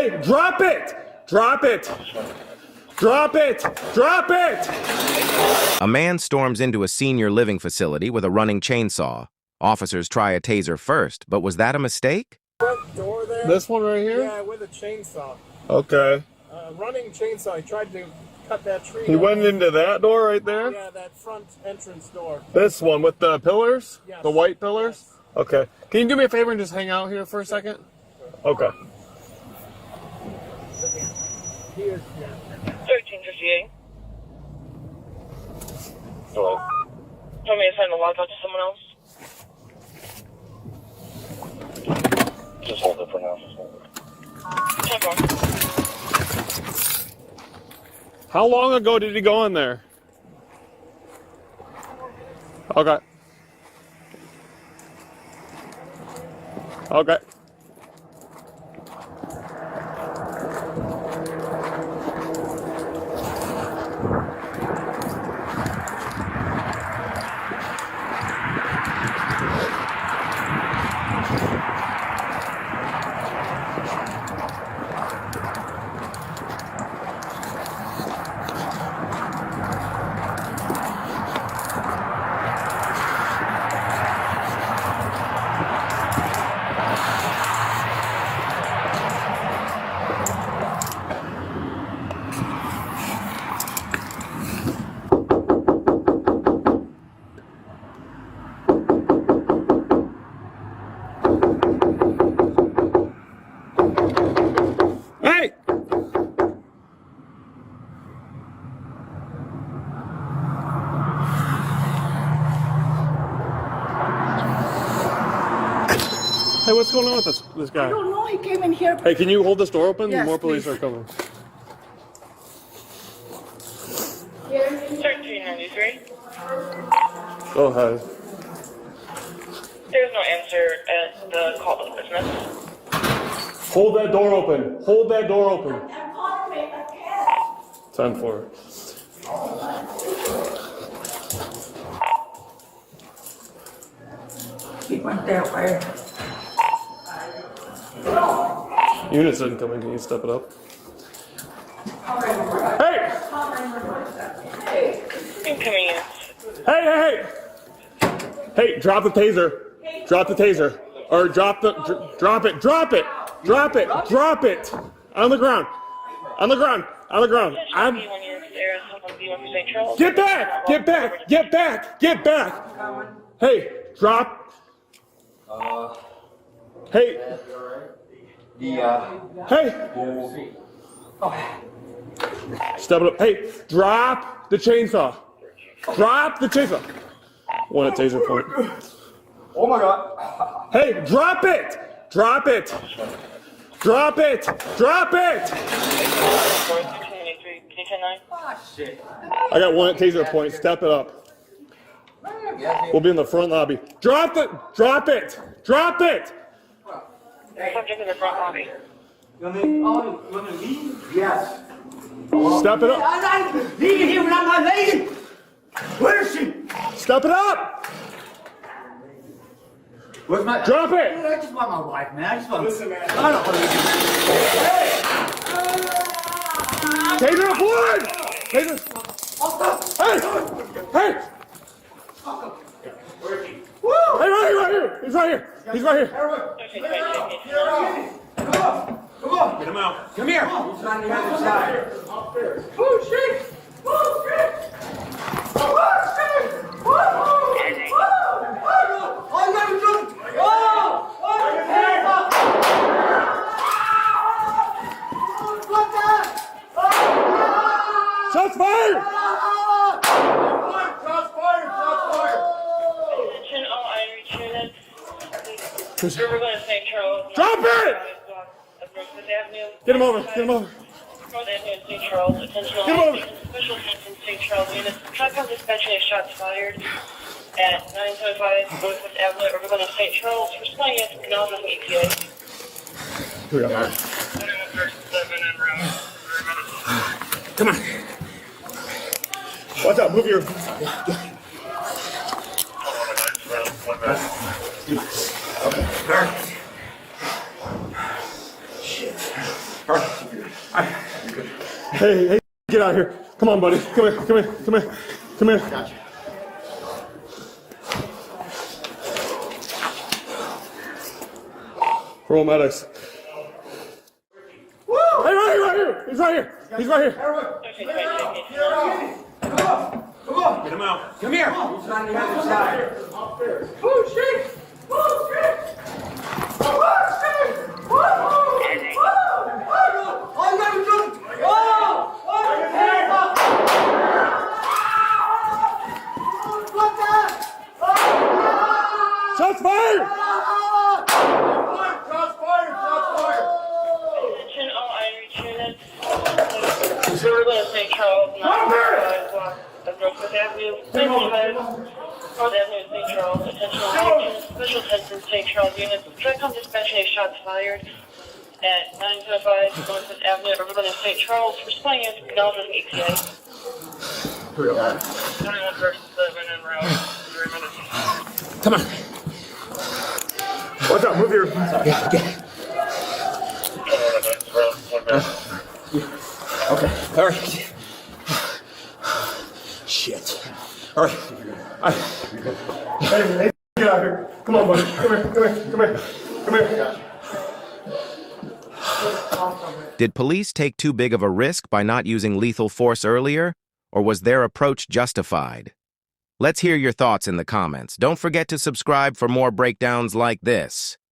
Hey, drop it! Drop it! Drop it! Drop it! A man storms into a senior living facility with a running chainsaw. Officers try a taser first, but was that a mistake? Front door there. This one right here? Yeah, with a chainsaw. Okay. Running chainsaw. He tried to cut that tree. He went into that door right there? Yeah, that front entrance door. This one with the pillars? Yes. The white pillars? Yes. Okay. Can you do me a favor and just hang out here for a second? Okay. 1358. Hello. Tell me to send the log out to someone else. Just hold it for now. How long ago did he go in there? Okay. Okay. Hey! Hey, what's going on with this guy? I don't know. He came in here. Hey, can you hold this door open? Yes, More police please. are coming. 1393. Go ahead. There's no answer at the call to the business. Hold that door open. Hold that door open. I'm calling a cab. 10-4. He went that way. Units incoming. Can you step it up? Hey! Incoming units. Hey, hey, hey! Hey, drop the taser. Drop the taser. Or drop the, drop it, drop it! Drop it, drop it! On the ground. On the ground. On the ground. I'm, B1 units there. Someone B1 for St. Charles. get back! Get back! Get back! Get back! Hey, drop. Hey, hey! Step it up. Hey, drop the chainsaw. Drop the chainsaw. One at taser point. Oh my god. Hey, drop it! Drop it! Drop it! Drop it! 1393. Can you 10-9? Ah, shit. I got one at taser point. Step it up. We'll be in the front lobby. Drop it! Drop it! Drop it! Subject in the front lobby. You want me to leave? Yes. Step it up! I'm not leaving here without my lady. Where is she? Step it up! Where's my? Drop it! I just want my wife, man. I just want. Listen, man. I don't want to leave. Taser up one! Taser! Hey! Hey! Hey, right here! He's right here! He's right here! 1323. Come on. Get him out. Come here. He's on the other side. Oh shit! Oh shit! Oh shit! Oh! Oh, you gotta do it! Oh! Oh, hands up! What's that? Shots fired! Shots fired! Shots fired! Attention all outreach units. We're going to St. Charles. Drop it! Get him over! Get him over! North Avenue in St. Charles. Attention all Get him over. special attention St. Charles units. Tripod dispatching a shots fired at 975 Northwest Avenue. We're going to St. Charles. Responding to acknowledgement ETA. We got that. 2137 en route. Come on. Watch out, move your... Okay. Shit. All Hey, get out of here. Come on, buddy. Come here, come here, come here, come here. Gotcha. Roll medics. Woo! Hey, right here. He's right here. He's right here. Come on. Get him out. Come here. He's on the other side. Oh, shit. Oh, shit. Oh, shit. Oh, shit. Oh, you gotta do it. Oh, hands up. What the? Shots fired. Shots fired. Shots fired. Attention all Irish units. We're going to St. Charles, 905 block of Northwest Avenue. 905 North Avenue, St. Charles. Attention all Irish units. Special attention St. Charles units. Tricom dispatching a shots fired at 905 Northwest Avenue. Everybody in St. Charles. Responding as acknowledged ETA. 21 versus 7 en route. 3 minutes. Come on. What's up? Move your. Okay. All right. Shit. All right. Hey, get out of here. Come on, buddy. Come here, come here, come here. Come here. Did police take too big of a risk by not using lethal force earlier, or was their approach justified? Let's hear your thoughts in the comments. Don't forget to subscribe for more breakdowns like this.